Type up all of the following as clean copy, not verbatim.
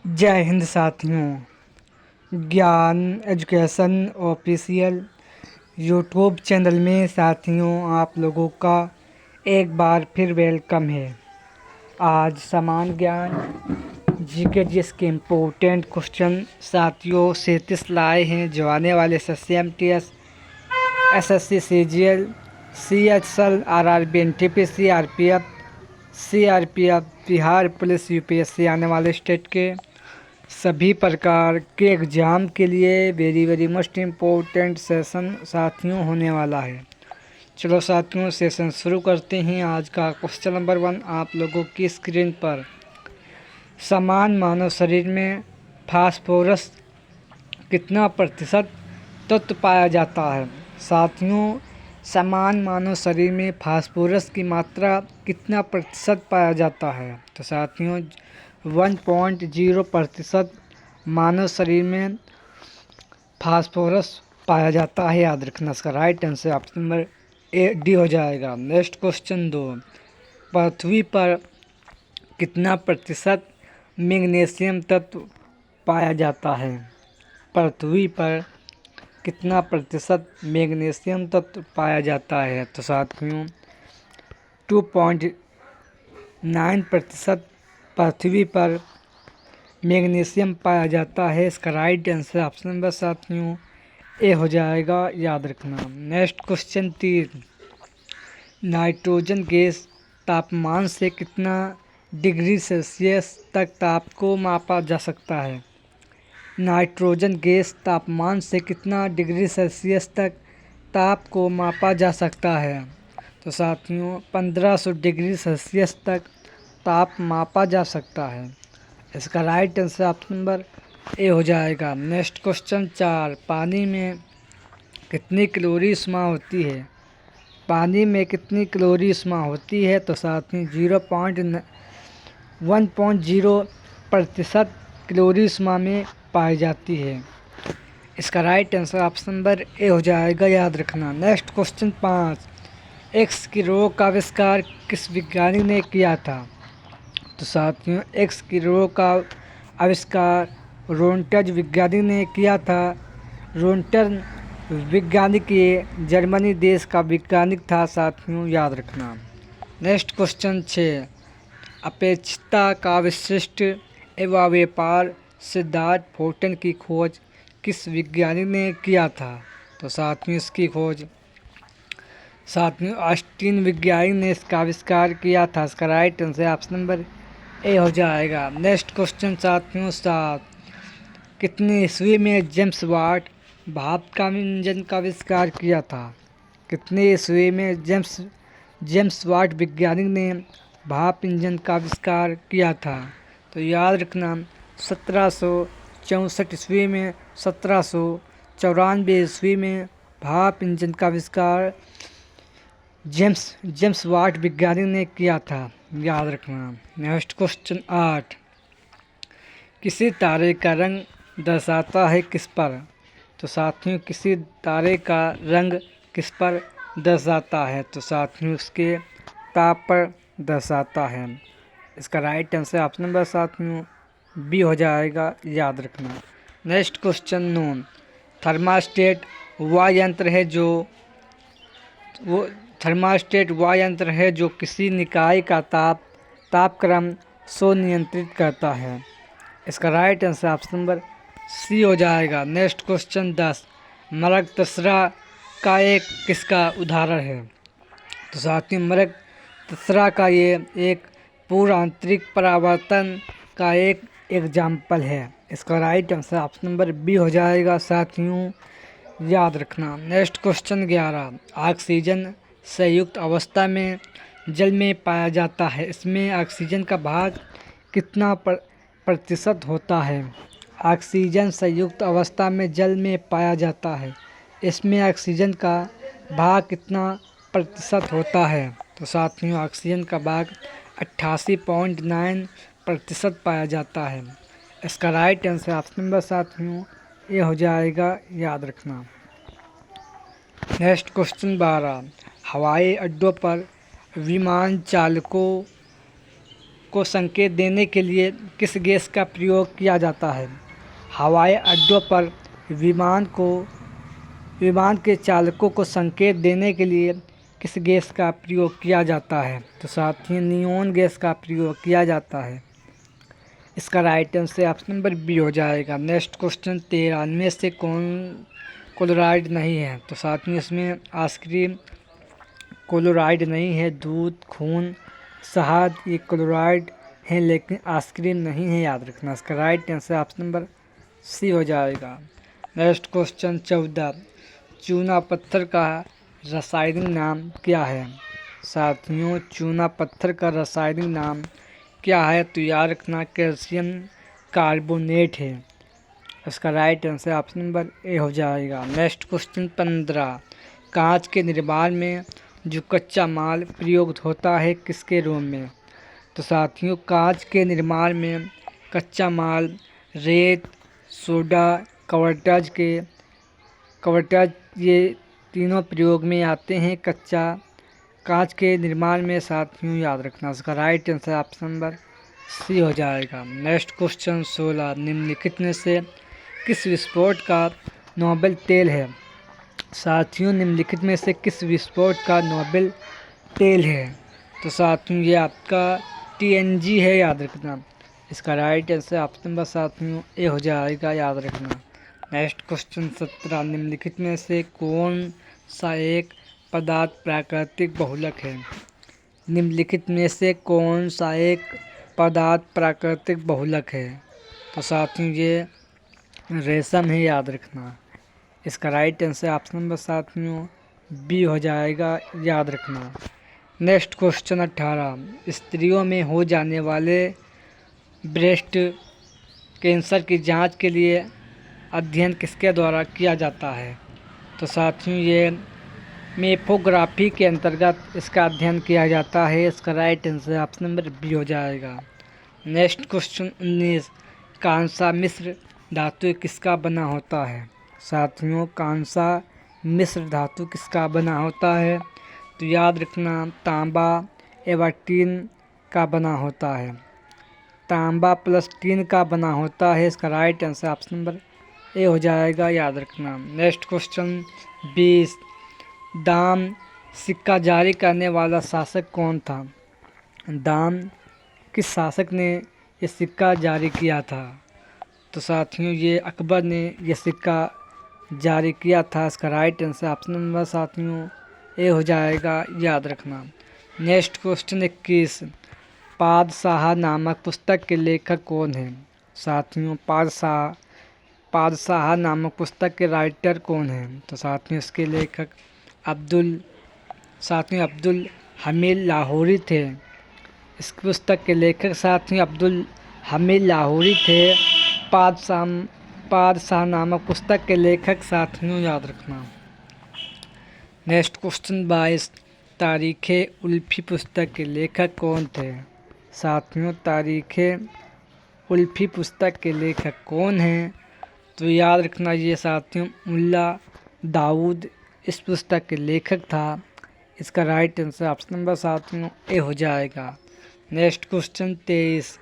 जय हिंद साथियों। ज्ञान एजुकेशन ऑफिशियल यूट्यूब चैनल में साथियों आप लोगों का एक बार फिर वेलकम है। आज समान ज्ञान जीके जिसके इम्पोर्टेंट क्वेश्चन साथियों 37 लाए हैं जो आने वाले SSC SSC CGL CHL RRB NTPC CRPF Bihar police UPSC आने वाले स्टेट के सभी प्रकार के एग्ज़ाम के लिए वेरी मोस्ट इम्पोर्टेंट सेशन साथियों होने वाला है। चलो साथियों सेशन शुरू करते हैं। आज का क्वेश्चन नंबर 1 आप लोगों की स्क्रीन पर। समान मानव शरीर में फास्फोरस कितना प्रतिशत तत्व पाया जाता है? साथियों समान मानव शरीर में फास्फोरस की मात्रा कितना प्रतिशत पाया जाता है? तो साथियों 1.0% मानव शरीर में फास्फोरस पाया जाता है। याद रखना, इसका right answer option number D हो जाएगा। नेक्स्ट क्वेश्चन 2 पृथ्वी पर कितना प्रतिशत मैग्नीशियम तत्व पाया जाता है? पृथ्वी पर कितना प्रतिशत मैग्नीशियम तत्व पाया जाता है? तो साथियों 2.9% पृथ्वी पर मैग्नीशियम पाया जाता है। इसका राइट आंसर ऑप्शन नंबर साथियों ए हो जाएगा। याद रखना। नेक्स्ट क्वेश्चन 3 नाइट्रोजन गैस तापमान से कितना डिग्री सेल्सियस तक ताप को मापा जा सकता है? नाइट्रोजन गैस तापमान से कितना डिग्री सेल्सियस तक ताप को मापा जा सकता है? तो साथियों 1500 डिग्री सेल्सियस तक ताप मापा जा सकता है। इसका right answer option number A हो जाएगा। नेक्स्ट क्वेश्चन 4 पानी में कितनी कैलोरी ऊष्मा होती है? पानी में कितनी कैलोरी ऊष्मा होती है? तो साथियों 1.0% कैलोरी ऊष्मा में पाई जाती है। इसका right answer option number A हो जाएगा। याद रखना। नेक्स्ट क्वेश्चन 5 एक्स की रोग का आविष्कार किस वैज्ञानिक ने किया था? तो साथियों एक्स की रोग का आविष्कार रोन्टज वैज्ञानिक ने किया था। रोन्टन वैज्ञानिक ये जर्मनी देश का वैज्ञानिक था साथियों, याद रखना। नेक्स्ट क्वेश्चन 6 अपेक्षितता का विशिष्ट एवं व्यापार सिद्धांत फोटन की खोज किस वैज्ञानिक ने किया था? तो साथियों इसकी खोज साथियों ऑस्टिन वैज्ञानिक ने इसका आविष्कार किया था। इसका right answer option number A हो जाएगा। नेक्स्ट क्वेश्चन साथियों 7 कितनी ईस्वी में जेम्स वाट भाप का इंजन का आविष्कार किया था? कितनी ईस्वी में जेम्स वाट वैज्ञानिक ने भाप इंजन का आविष्कार किया था? तो याद रखना 1764 ईस्वी में 1794 ईस्वी में भाप इंजन का आविष्कार जेम्स वाट वैज्ञानिक ने किया था। याद रखना। नेक्स्ट क्वेश्चन 8 किसी तारे का रंग दर्शाता है किस पर? तो साथियों किसी तारे का रंग किस पर दर्शाता है? तो साथियों उसके ताप पर दर्शाता है। इसका राइट आंसर ऑप्शन नंबर साथियों बी हो जाएगा। याद रखना। नेक्स्ट क्वेश्चन 9 थर्मास्टेट वह यंत्र है जो किसी निकाय का तापक्रम स्वनियंत्रित करता है। इसका right answer option number C हो जाएगा। नेक्स्ट क्वेश्चन 10 मृगतस्रा का एक किसका उदाहरण है? तो साथियों मृगतस्रा का ये एक पूर्ण आंतरिक परावर्तन का एक एग्जाम्पल है। इसका right answer option number B हो जाएगा साथियों, याद रखना। नेक्स्ट क्वेश्चन 11 ऑक्सीजन संयुक्त अवस्था में जल में पाया जाता है। इसमें ऑक्सीजन का भाग कितना प्रतिशत होता है? ऑक्सीजन संयुक्त अवस्था में जल में पाया जाता है। इसमें ऑक्सीजन का भाग कितना प्रतिशत होता है? तो साथियों ऑक्सीजन का भाग 88.9% पाया जाता है। इसका राइट आंसर ऑप्शन नंबर साथियों ये हो जाएगा। याद रखना। नेक्स्ट क्वेश्चन 12 हवाई अड्डों पर विमान चालकों को संकेत देने के लिए किस गैस का प्रयोग किया जाता है? हवाई अड्डों पर विमान के चालकों को संकेत देने के लिए किस गैस का प्रयोग किया जाता है? तो साथियों, नियॉन गैस का प्रयोग किया जाता है। इसका right answer option number B हो जाएगा। नेक्स्ट क्वेश्चन 13, इनमें से कौन क्लोराइड नहीं है? तो साथियों, इसमें आइसक्रीम क्लोराइड नहीं है, दूध, खून, शहद ये क्लोराइड है, लेकिन आइसक्रीम नहीं है, याद रखना। इसका right answer option number C हो जाएगा। नेक्स्ट क्वेश्चन 14, चूना पत्थर का रासायनिक नाम क्या है? साथियों, चूना पत्थर का रासायनिक नाम क्या है? तो याद रखना कैल्शियम कार्बोनेट है। इसका right answer option number A हो जाएगा। नेक्स्ट क्वेश्चन 15, कांच के निर्माण में जो कच्चा माल प्रयोग होता है किसके रूप में? तो साथियों, कांच के निर्माण में कच्चा माल रेत, सोडा, कवर्टाज ये तीनों प्रयोग में आते हैं कच्चा कांच के निर्माण में। साथियों, याद रखना। इसका right answer option number C हो जाएगा। नेक्स्ट क्वेश्चन 16, निम्नलिखित में से किस विस्फोट का नोबेल तेल है? साथियों, निम्नलिखित में से किस विस्फोट का नोबेल तेल है? तो साथियों, ये आपका TNG है, याद रखना। इसका राइट आंसर ऑप्शन नंबर साथियों ए हो जाएगा, याद रखना। नेक्स्ट क्वेश्चन 17, निम्नलिखित में से कौन सा एक पदार्थ प्राकृतिक बहुलक है? निम्नलिखित में से कौन सा एक पदार्थ प्राकृतिक बहुलक है? तो साथियों, ये रेशम है, याद रखना। इसका राइट आंसर ऑप्शन नंबर साथियों बी हो जाएगा, याद रखना। नेक्स्ट क्वेश्चन 18, स्त्रियों में हो जाने वाले ब्रेस्ट कैंसर की जांच के लिए अध्ययन किसके द्वारा किया जाता है? तो साथियों, ये मेमोग्राफी के अंतर्गत इसका अध्ययन किया जाता है। इसका right answer option number B हो जाएगा। नेक्स्ट क्वेश्चन 19, कांसा मिश्र धातु किसका बना होता है? साथियों, कांसा मिश्र धातु किसका बना होता है? तो याद रखना, तांबा एवं टीन का बना होता है। तांबा प्लस टीन का बना होता है। इसका right answer option number A हो जाएगा, याद रखना। नेक्स्ट क्वेश्चन 20, दाम सिक्का जारी करने वाला शासक कौन था? दाम किस शासक ने ये सिक्का जारी किया था? तो साथियों, ये अकबर ने ये सिक्का जारी किया था। इसका राइट आंसर ऑप्शन नंबर साथियों ए हो जाएगा, याद रखना। नेक्स्ट क्वेश्चन 21, पादशाह नामक पुस्तक के लेखक कौन है? साथियों, पादशाह नामक पुस्तक के राइटर कौन है? तो साथियों, इसके लेखक अब्दुल हमीद लाहौरी थे। इस पुस्तक के लेखक साथियों अब्दुल हमीद लाहौरी थे। पादशाह नामक पुस्तक के लेखक साथियों, याद रखना। नेक्स्ट क्वेश्चन 22, तारीख़े उल्फी पुस्तक के लेखक कौन थे? साथियों, तारीख़े उल्फी पुस्तक के लेखक कौन हैं? तो याद रखना, ये साथियों मुल्ला दाऊद इस पुस्तक के लेखक था। इसका राइट आंसर ऑप्शन नंबर साथियों ए हो जाएगा। नेक्स्ट क्वेश्चन 23,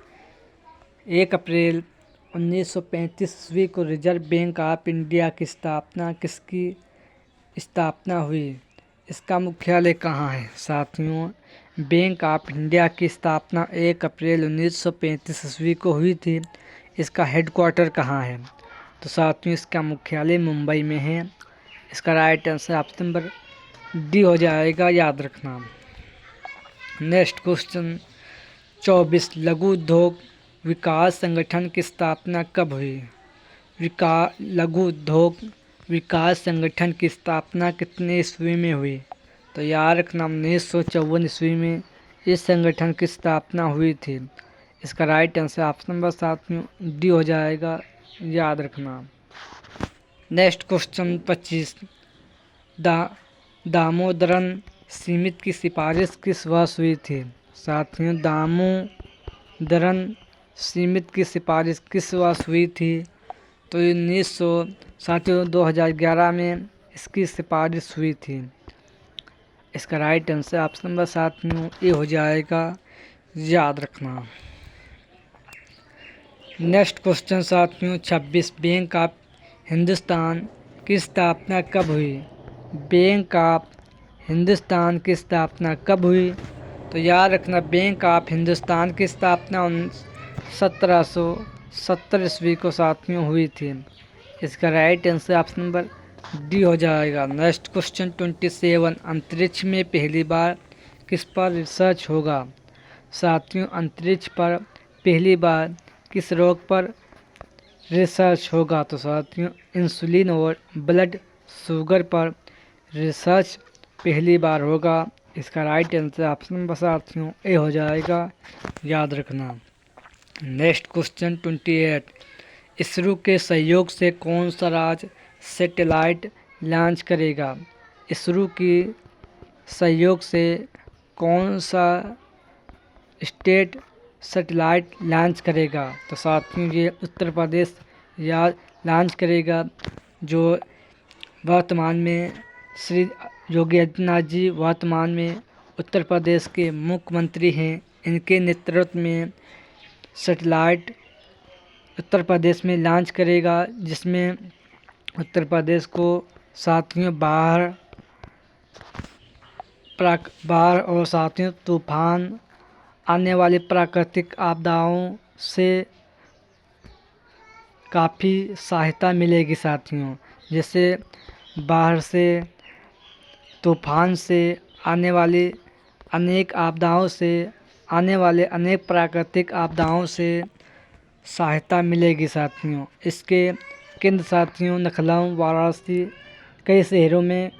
1 अप्रैल 1935 ईस्वी को रिजर्व बैंक ऑफ इंडिया की स्थापना किसकी स्थापना हुई? इसका मुख्यालय कहाँ है? साथियों, बैंक ऑफ इंडिया की स्थापना 1 अप्रैल 1935 ईस्वी को हुई थी। इसका हेडक्वार्टर कहाँ है? तो साथियों, इसका मुख्यालय मुंबई में है। इसका right answer option number D हो जाएगा, याद रखना। नेक्स्ट क्वेश्चन 24, लघु उद्योग विकास संगठन की स्थापना कब हुई? लघु उद्योग विकास संगठन की स्थापना कितने ईस्वी में हुई? तो याद रखना, 1954 ईस्वी में इस संगठन की स्थापना हुई थी। इसका राइट आंसर ऑप्शन नंबर साथियों डी हो जाएगा, याद रखना। नेक्स्ट क्वेश्चन 25, दामोदरन समिति की सिफारिश किस वर्ष हुई थी? साथियों, दामोदरन समिति की सिफारिश किस वर्ष हुई थी? तो 2011 में इसकी सिफारिश हुई थी। इसका राइट आंसर ऑप्शन नंबर साथियों ए हो जाएगा, याद रखना। नेक्स्ट क्वेश्चन साथियों 26, बैंक ऑफ हिंदुस्तान की स्थापना कब हुई? बैंक ऑफ हिंदुस्तान की स्थापना कब हुई? तो याद रखना, बैंक ऑफ हिंदुस्तान की स्थापना 1770 ईस्वी को साथियों हुई थी। इसका right answer option number D हो जाएगा। नेक्स्ट क्वेश्चन 27, अंतरिक्ष में पहली बार किस पर रिसर्च होगा? साथियों अंतरिक्ष पर पहली बार किस रोग पर रिसर्च होगा? तो साथियों इंसुलिन और ब्लड शुगर पर रिसर्च पहली बार होगा। इसका राइट आंसर ऑप्शन नंबर साथियों ए हो जाएगा, याद रखना। नेक्स्ट क्वेश्चन 28, इसरो के सहयोग से कौन सा राज्य सैटेलाइट लॉन्च करेगा? इसरो की सहयोग से कौन सा स्टेट सैटेलाइट लॉन्च करेगा? तो साथियों ये उत्तर प्रदेश या लॉन्च करेगा। जो वर्तमान में श्री योगी आदित्यनाथ जी वर्तमान में उत्तर प्रदेश के मुख्यमंत्री हैं, इनके नेतृत्व में सैटेलाइट उत्तर प्रदेश में लॉन्च करेगा, जिसमें उत्तर प्रदेश को साथियों बाढ़ और साथियों तूफान आने वाली प्राकृतिक आपदाओं से काफ़ी सहायता मिलेगी साथियों। जैसे बाढ़ से, तूफान से, आने वाली अनेक आपदाओं से, आने वाले अनेक प्राकृतिक आपदाओं से सहायता मिलेगी साथियों। इसके केंद्र साथियों लखनऊ, वाराणसी, कई शहरों में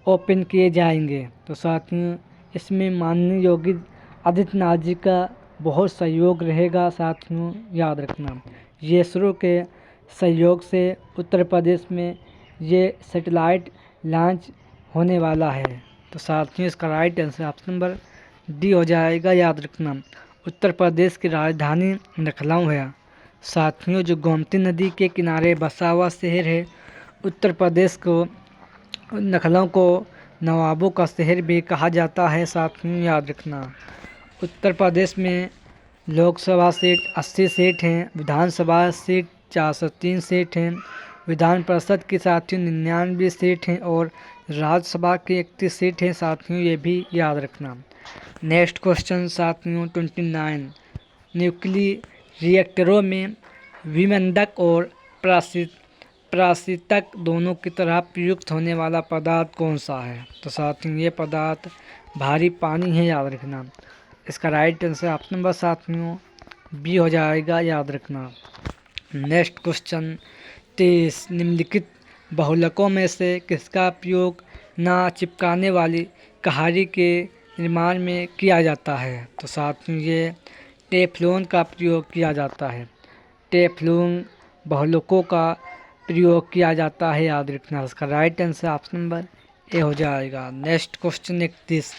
ओपन किए जाएंगे। तो साथियों इसमें माननीय योगी आदित्यनाथ जी का बहुत सहयोग रहेगा साथियों, याद रखना। ये इसरो के सहयोग से उत्तर प्रदेश में ये सैटेलाइट लॉन्च होने वाला है। तो साथियों इसका right answer option number D हो जाएगा, याद रखना। उत्तर प्रदेश की राजधानी लखनऊ है साथियों, जो गोमती नदी के किनारे बसा हुआ शहर है। उत्तर प्रदेश को, लखनऊ को नवाबों का शहर भी कहा जाता है साथियों, याद रखना। उत्तर प्रदेश में लोकसभा सीट 80 सीट हैं, विधानसभा सीट 403 सीट हैं, विधान परिषद की साथियों 99 सीट हैं और राज्यसभा की 31 सीट हैं साथियों, ये भी याद रखना। नेक्स्ट क्वेश्चन साथियों 29, न्यूक्लियर रिएक्टरों में विमंदक और प्राशितक दोनों की तरह प्रयुक्त होने वाला पदार्थ कौन सा है? तो साथियों ये पदार्थ भारी पानी है, याद रखना। इसका राइट आंसर ऑप्शन नंबर साथियों बी हो जाएगा, याद रखना। नेक्स्ट क्वेश्चन 23, निम्नलिखित बहुलकों में से किसका उपयोग ना चिपकाने वाली कहारी के निर्माण में किया जाता है? तो साथियों ये टेफ्लॉन का प्रयोग किया जाता है। टेफ्लॉन बहुलकों का प्रयोग किया जाता है, याद रखना। इसका right answer option number A हो जाएगा। नेक्स्ट क्वेश्चन 31,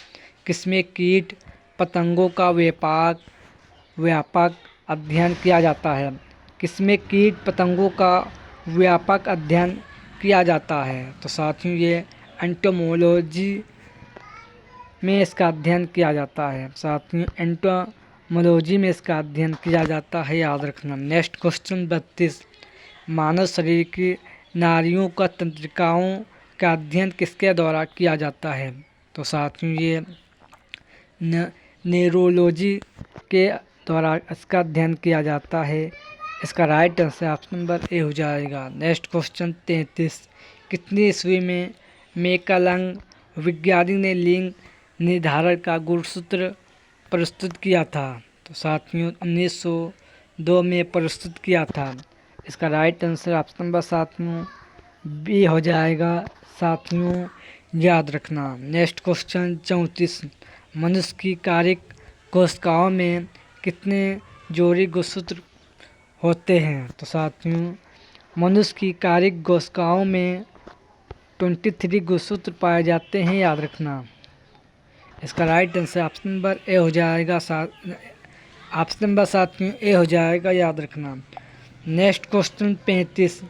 किसमें कीट पतंगों का व्यापक अध्ययन किया जाता है? किसमें कीट पतंगों का व्यापक अध्ययन किया जाता है? तो साथियों ये एंटोमोलॉजी में इसका अध्ययन किया जाता है साथियों, एंटोमोलॉजी में इसका अध्ययन किया जाता है, याद रखना। नेक्स्ट क्वेश्चन 32, मानव शरीर की नाड़ियों का तंत्रिकाओं का अध्ययन किसके द्वारा किया जाता है? तो साथियों ये न्यूरोलॉजी के द्वारा इसका अध्ययन किया जाता है। इसका right answer option number A हो जाएगा। नेक्स्ट क्वेश्चन 33, कितनी ईस्वी में मैकलंग वैज्ञानिक ने लिंग निर्धारण का गुणसूत्र प्रस्तुत किया था? तो साथियों 1902 में प्रस्तुत किया था। इसका राइट आंसर ऑप्शन नंबर साथियों बी हो जाएगा साथियों, याद रखना। नेक्स्ट क्वेश्चन 34, मनुष्य की कायिक कोशिकाओं में कितने जोड़ी गुणसूत्र होते हैं? तो साथियों मनुष्य की कायिक कोशिकाओं में 23 गुणसूत्र पाए जाते हैं, याद रखना। इसका right answer option number A हो जाएगा, ऑप्शन नंबर साथियों ए हो जाएगा, याद रखना। नेक्स्ट क्वेश्चन 35,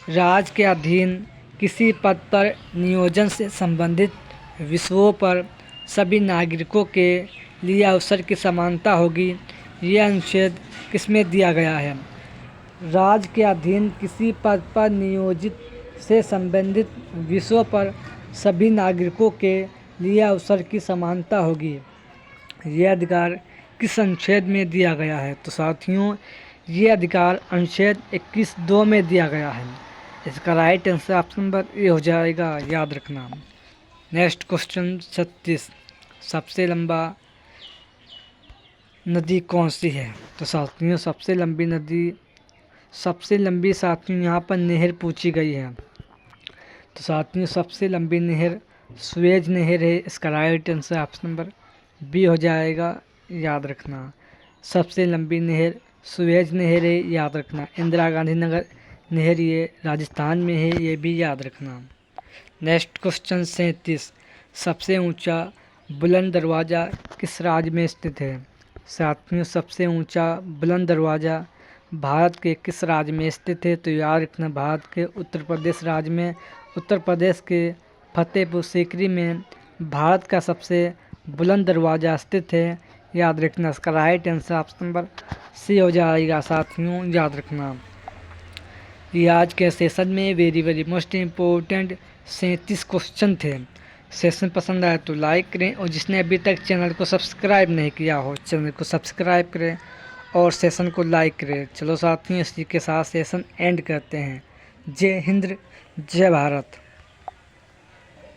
राज्य के अधीन किसी पद पर नियोजन से संबंधित विषयों पर सभी नागरिकों के लिए अवसर की समानता होगी। यह अनुच्छेद किसमें दिया गया है? राज्य के अधीन किसी पद पर नियोजित से संबंधित विषयों पर सभी नागरिकों के लिए अवसर की समानता होगी। यह अधिकार किस अनुच्छेद में दिया गया है? तो साथियों, ये अधिकार अनुच्छेद 21(2) में दिया गया है। इसका right answer option number A हो जाएगा, याद रखना। नेक्स्ट क्वेश्चन 36, सबसे लंबा नदी कौन सी है? तो साथियों, सबसे लंबी साथियों यहाँ पर नहर पूछी गई है। तो साथियों, सबसे लंबी नहर सुएज नहर है। इसका right answer option number B हो जाएगा, याद रखना। सबसे लंबी नहर सुएज नहर है, याद रखना। इंदिरा गांधी नगर नहर ये राजस्थान में है, ये भी याद रखना। नेक्स्ट क्वेश्चन 37, सबसे ऊंचा बुलंद दरवाज़ा किस राज्य में स्थित है? साथियों, सबसे ऊंचा बुलंद दरवाज़ा भारत के किस राज्य में स्थित है? तो याद रखना, भारत के उत्तर प्रदेश राज्य में, उत्तर प्रदेश के फतेहपुर सीकरी में भारत का सबसे बुलंद दरवाज़ा स्थित है, याद रखना। इसका right answer option number C हो जाएगा साथियों, याद रखना। ये आज के सेशन में वेरी मोस्ट इम्पोर्टेंट 37 क्वेश्चन थे। सेशन पसंद आए तो लाइक करें, और जिसने अभी तक चैनल को सब्सक्राइब नहीं किया हो चैनल को सब्सक्राइब करें और सेशन को लाइक करें। चलो साथियों, इसी के साथ सेशन एंड करते हैं। जय हिंद, जय भारत।